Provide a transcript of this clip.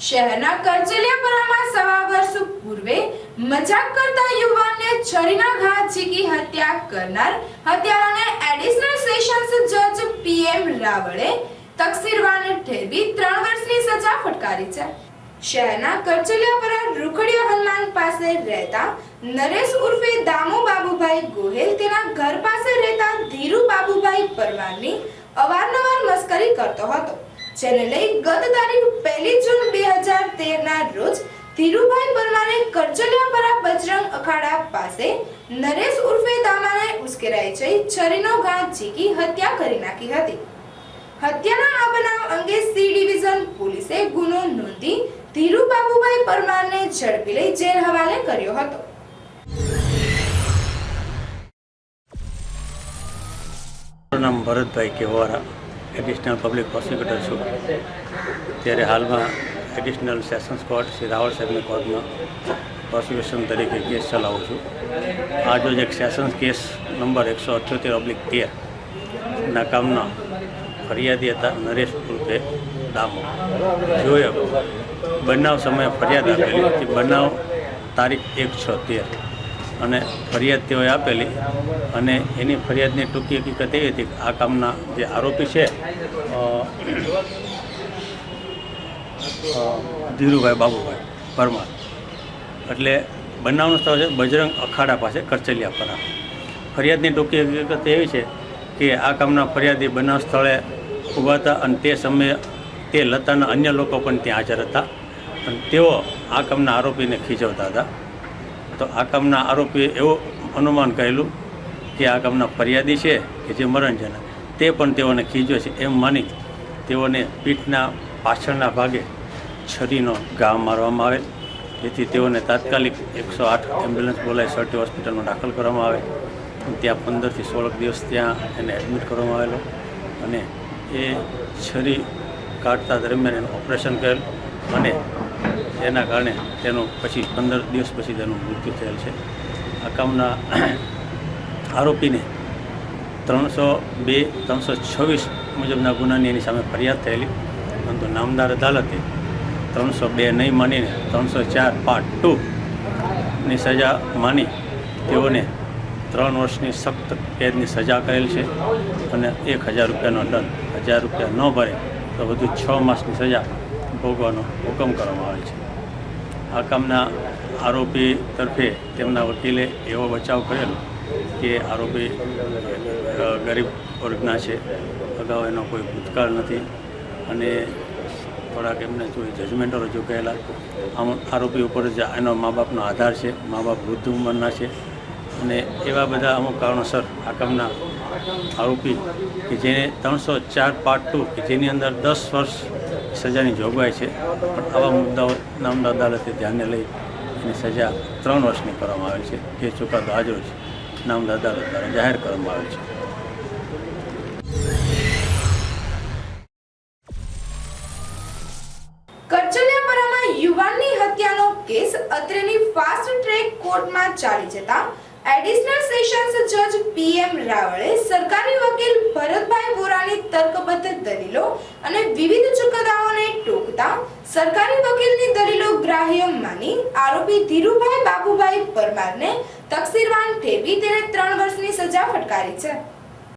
શહેરના કરચલિયાપરામાં સવા વર્ષ પૂર્વે મજાક કરતા યુવાનને છરીના ઘા ઝીકી હત્યા કરનાર હત્યારાને એડિશનલ સેશન્સ જજ પીએમ રાવળે તકસીરવાન ઠેરવી 3 વર્ષની સજા ફટકારી છે। શહેરના કરચલિયાપરા રૂખડિયા હનુમાન પાસે રહેતા નરેશ ઉર્ફે દામુ બાબુભાઈ ગોહેલ તેના ઘર પાસે રહેતા ધીરુ બાબુભાઈ પરમારની અવારનવાર મસ્કરી કરતો હતો, જેને લઈ ગત તારીખ 1 જૂન 2013 ના રોજ ધીરુભાઈ પરમારે કરચલિયાપરા બજરંગ અખાડા પાસે નરેશ ઉર્ફે દામાને ઉશ્કેરાઈ જઈ છરીનો ઘા ઝીકી હત્યા કરી નાખી હતી। હત્યાના આ બનાવ અંગે સી ડિવિઝન પોલીસે ગુનો નોંધી ધીરુ બાબુભાઈ પરમારને ઝડપી લઈ જેલ હવાલે કર્યો હતો। નામ ભરતભાઈ કેવારા, એડિશનલ પબ્લિક પ્રોસિક્યુટર છું। ત્યારે હાલમાં additional sessions court Shri Raval સાહેબની કોર્ટમાં પ્રોસિક્યુશન તરીકે કેસ ચલાવું છું। આજ એક સેશન્સ કેસ નંબર 178/13 ના કામના ફરિયાદી હતા નરેશ ઉર્ફે દામો। જોએ બનાવ સમયે ફરિયાદ આપેલી હતી, બનાવ તારીખ 1/6/13 અને ફરિયાદ તેઓએ આપેલી અને એની ફરિયાદની ટૂંકી હકીકત એવી હતી કે આ કામના જે આરોપી છે ધીરુભાઈ બાબુભાઈ પરમાર, એટલે બનાવનું સ્થળ છે બજરંગ અખાડા પાસે કરચલિયાપરા। ફરિયાદની ટૂંકી હકીકત એવી છે કે આ કામના ફરિયાદી બનાવ સ્થળે ઊભા હતા અને તે સમયે તે લતાના અન્ય લોકો પણ ત્યાં હાજર હતા અને તેઓ આ કામના આરોપીને ખીજવતા હતા। તો આ કામના આરોપીએ એવું અનુમાન કરેલું કે આ કામના ફરિયાદી છે કે જે મરણજનક તે પણ તેઓને ખીજવે છે એમ માની તેઓને પીઠના પાછળના ભાગે છરીનો ઘા મારવામાં આવે, જેથી તેઓને તાત્કાલિક 108 એમ્બ્યુલન્સ બોલાવી સર્ટી હોસ્પિટલમાં દાખલ કરવામાં આવે। ત્યાં 15 થી 16 દિવસ ત્યાં એને એડમિટ કરવામાં આવેલો અને એ છરી કાઢતા દરમિયાન એનું ઓપરેશન કરેલ અને એના કારણે તેનું પછી 15 દિવસ પછી તેનું મૃત્યુ થયેલ છે। આ કામના આરોપીને 302-326 મુજબના ગુનાની એની સામે ફરિયાદ થયેલી, પરંતુ નામદાર અદાલતે 302 નહીં માનીને 304 પાર્ટ 2ની સજા માની તેઓને 3 વર્ષની સખ્ત કેદની સજા કરેલ છે અને 1000 રૂપિયાનો દંડ, 1000 રૂપિયા ન ભરે તો વધુ 6 માસની સજા ભોગવાનો હુકમ કરવામાં આવેલ છે। આ કામના આરોપી તરફે તેમના વકીલે એવો બચાવ કરેલો કે આરોપી ગરીબ વર્ગના છે, અગાઉ એનો કોઈ ભૂતકાળ નથી અને થોડાક એમને જજમેન્ટો રજૂ કરેલા। આમ આરોપી ઉપર જ એનો મા બાપનો આધાર છે, મા બાપ વૃદ્ધ ઉંમરના છે અને એવા બધા અમુક કારણોસર આ કામના આરોપી કે જેને 304 પાર્ટ 2 કે જેની અંદર 10 વર્ષ સજાની જોગવાઈ છે, પણ આવા મુદ્દાઓ નામદાર અદાલતે ધ્યાને લઈ એની સજા 3 વર્ષની કરવામાં આવેલ છે। કે ચુકાદો આજરોજ નામદાર અદાલત દ્વારા જાહેર કરવામાં આવેલ છે। કરચલિયાપરામાં યુવાનની હત્યાનો કેસ અત્રેની ફાસ્ટ ટ્રેક કોર્ટમાં ચાલી જતા એડિશનલ સેશન્સ જજ પીએમ રાવળે સરકારી વકીલ ભરતભાઈ વોરાની તર્કબદ્ધ દલીલો અને વિવિધ ચુકાદાઓને ટોકતા સરકારી વકીલની દલીલો ગ્રાહ્ય માની આરોપી ધીરુભાઈ બાબુભાઈ પરમારને તકસીરવાન ઠેરવી તેને 3 વર્ષની સજા ફટકારી છે।